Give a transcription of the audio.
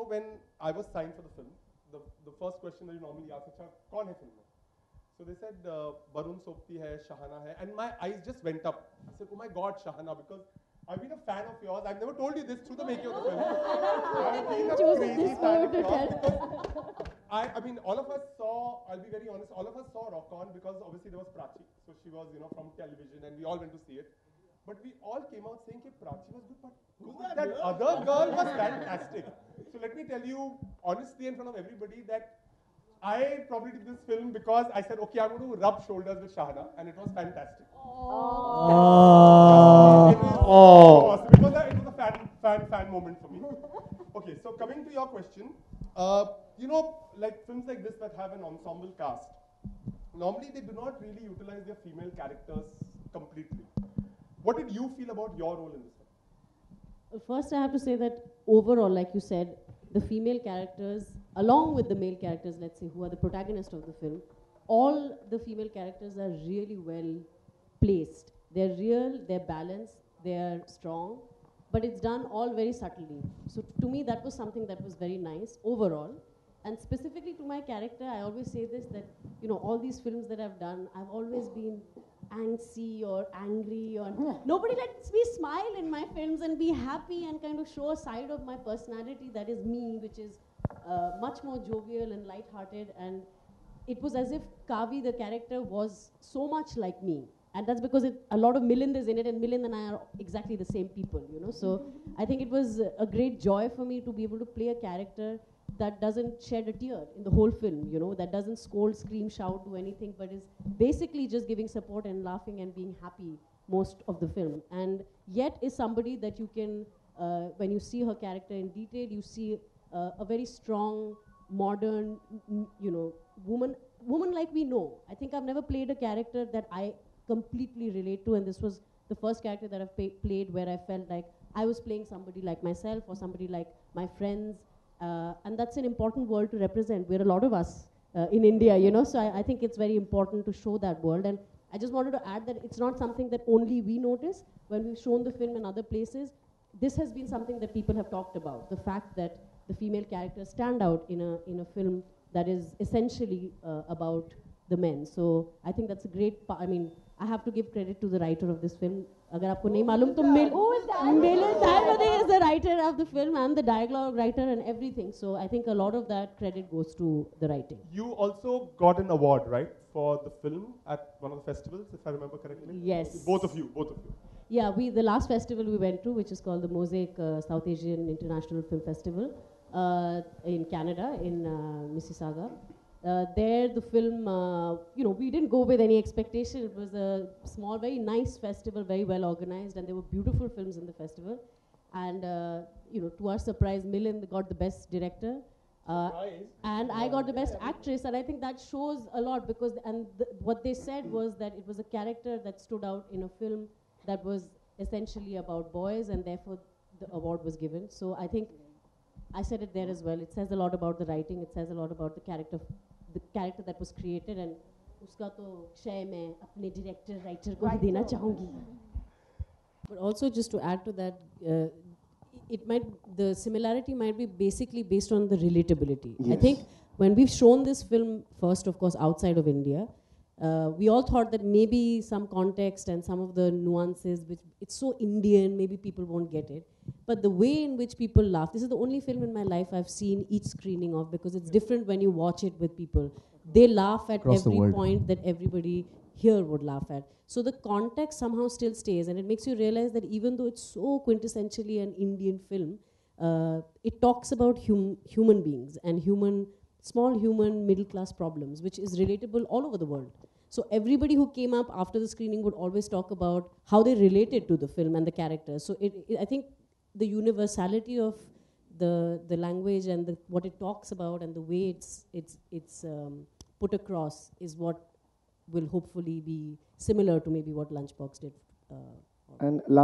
when I was signed for the film, the first question that you normally ask is, "Kaun hai film mein?" So they said, Barun Sobti hai, Shahana hai, and my eyes just went up. I said, oh my God, Shahana, because I've been a fan of yours. I've never told you this through the making of the film. I've been a crazy fan of yours because I mean, all of us saw, I'll be very honest, all of us saw Rock On because obviously there was Prachi. So she was, from television and we all went to see it. But we all came out saying that Prachi was good, but that other girl was fantastic. So let me tell you honestly in front of everybody that I probably did this film because I said, okay, I'm going to rub shoulders with Shahana, and it was fantastic. It was a fan moment for me. Okay, so coming to your question, like films like this that have an ensemble cast, normally they do not really utilize their female characters completely. What did you feel about your role in this film? Well, first I have to say that overall, like you said, the female characters, along with the male characters, let's say, who are the protagonists of the film, all the female characters are really well placed. They're real, they're balanced, they're strong, but it's done all very subtly. So to me, that was something that was very nice overall. And specifically to my character, I always say this, that, all these films that I've done, I've always been angsty or angry, or nobody lets me smile in my films and be happy and kind of show a side of my personality that is me, which is much more jovial and light-hearted. And it was as if Kavi, the character, was so much like me. And that's because a lot of Milind is in it, and Milind and I are exactly the same people, So I think it was a great joy for me to be able to play a character that doesn't shed a tear in the whole film, that doesn't scold, scream, shout, do anything, but is basically just giving support and laughing and being happy most of the film. And yet is somebody that you can, when you see her character in detail, you see a very strong, modern, woman like we know. I think I've never played a character that I completely relate to, and this was the first character that I've played where I felt like I was playing somebody like myself or somebody like my friends. And that's an important world to represent. We're a lot of us in India, so I think it's very important to show that world. And I just wanted to add that it's not something that only we notice. When we've shown the film in other places, this has been something that people have talked about. The fact that the female characters stand out in a film that is essentially about the men. So I think that's a great I have to give credit to the writer of this film. Agar aapko nahi malum, to Milind is the writer of the film and the dialogue writer and everything. So I think a lot of that credit goes to the writing. You also got an award, right, for the film at one of the festivals, if I remember correctly? Yes. Both of you. Yeah, the last festival we went to, which is called the Mosaic South Asian International Film Festival in Canada, in Mississauga. There, the film, we didn't go with any expectation. It was a small, very nice festival, very well organized, and there were beautiful films in the festival. And, to our surprise, Milind got the best director. And I got the best actress, and I think that shows a lot because, what they said was that it was a character that stood out in a film that was essentially about boys, and therefore the award was given. So I think I said it there as well. It says a lot about the writing. It says a lot about the character that was created, and uska to shay main apne director writer ko dena chahungi. But also, just to add to that, the similarity might be basically based on the relatability. Yes. I think when we've shown this film first, of course, outside of India, we all thought that maybe some context and some of the nuances, which it's so Indian, maybe people won't get it. But the way in which people laugh, this is the only film in my life I've seen each screening of, because it's different when you watch it with people. They laugh at every point that everybody here would laugh at. So the context somehow still stays, and it makes you realize that even though it's so quintessentially an Indian film, it talks about human beings and small human middle-class problems, which is relatable all over the world. So everybody who came up after the screening would always talk about how they related to the film and the characters. So I think the universality of the language and what it talks about and the way it's put across is what will hopefully be similar to maybe what Lunchbox did. And last